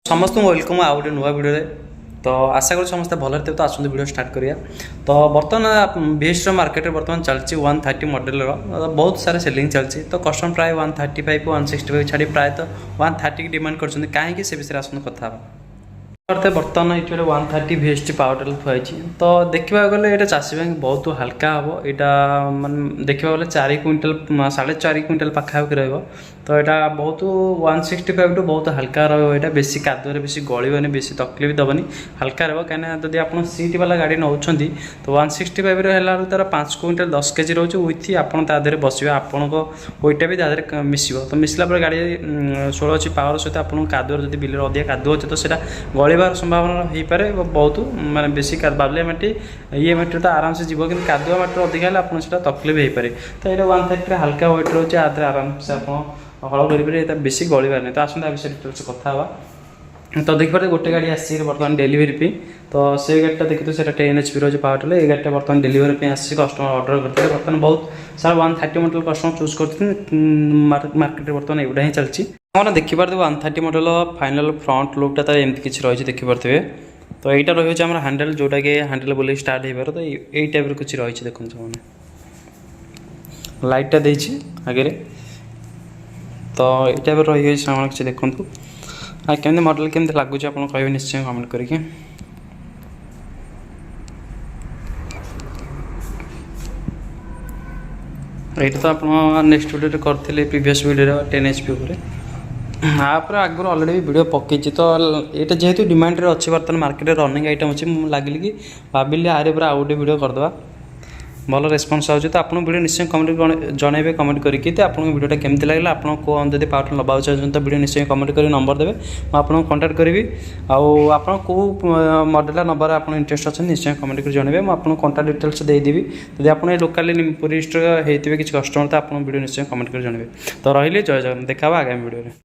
समस्त वेलकम आउ गोटे नुआ भिडियो तो आशा कर समस्त भल थे तो आसते वीडियो स्टार्ट करिया। तो बर्तमान VST मार्केट में बर्तमान चलती 130 मॉडल बहुत सारा सेलिंग चलती। तो कस्टमर प्राय 135 165 छाड़ी प्राय तो 130 की डिमांड कर कहीं से विषय आसते कथा करते। बर्तमान ये 130 VST पावर टिलर थुआई। तो देखा गले ये चाषी भाई बहुत हल्का हम यहाँ मान देखा गले 4 क्विंटल 4.5 क्विंटल पाखापाखि रहा। तो यहाँ बहुत 165 टू बहुत हल्का रहा। बेसी कादुरे बेसी गलबनी बेसी तकलीफ दबनी हल्का रहा कहीं जब आप सीट वाला गाड़ी नौ तो 165 है तार 5 क्विंटल 10 केजी रोचे विथ आपड़ तादेह बस आपण वेटा भी तादेह मिस तो मिसला गाड़ी 16 अच्छी पावर सहित आप कादुआ जब बिल अधिक कादुआ अच्छे तो सर गलबार संभावना हो पारे बहुत माने बेसी बालिया माटी ये माटी तो आराम से जीव कि कादुआ माटी अधिक है आपको से तकलीफ हो पारे। तो ये 130 हल्का वेट रोचे आदि आराम से आप हल करेंगे बेसी गलबार नहीं। तो आसते आ विषय डिटेल्स कथा हाँ। तो देखिए गोटे गाड़ी आसी बर्तमान डेलीवरी पे। तो से गाड़ीटा देखिए से 10 HP रोज पावर टिलर। ये गाड़ीटा बर्तमान डेलीवरी पे आसी कस्टमर ऑर्डर करते बर्तमान बहुत सारा 130 मॉडल कस्टमर चूज करते मार्केट बर्तमान एवटा ही चलती। मैंने देखिपारे 130 मॉडल फाइनल फ्रंट लुकटा तो एमती किसी रही देखिपे। तो यहाँ रही है हैंडल जोटा कि हैंडल बोले स्टार्ट हो पारे। तो यही टाइप कुछ रही देखो मैंने लाइटा देती आगे। तो ये टाइप रही है किसी देखूँ केमती मॉडल केमती लगुच आप कह निश्चय कमेंट करके। ये तो आप नेक्स्ट वीडियो करते प्रीवियस वीडियो 10 HP पर आप आगुरी अलरेडी वीडियो पकई। तो ये जेहेतु डिमांड अच्छी बर्तमान मार्केट रनिंग आइटम अच्छी लगे कि भाविली आरे पूरा आउ गोटे वीडियो करदे भल रेस्पन्स आए। तो आपको वीडियो निश्चय कमेंट जनइबे कमेंट करके। तो आपको वीडियोटा केमती लगे आप जब पावर टिलर लगा चाहते तो वीडियो निश्चय कमेंट कर नंबर देवे मुझे कंटाक्ट करी। आप मॉडल नंबर आप इंटरेस्ट अच्छे निश्चय कमेंट कर जनइबे मुझे कंटाक्ट डिटेल्स देदेवी। जब आप लोकाली रजिस्टर होते किसी कस्टमर तो आप वीडियो निश्चय कमेंट कर जनइबे। तो रही जय जगन्नाथ देखा आगामी वीडियो।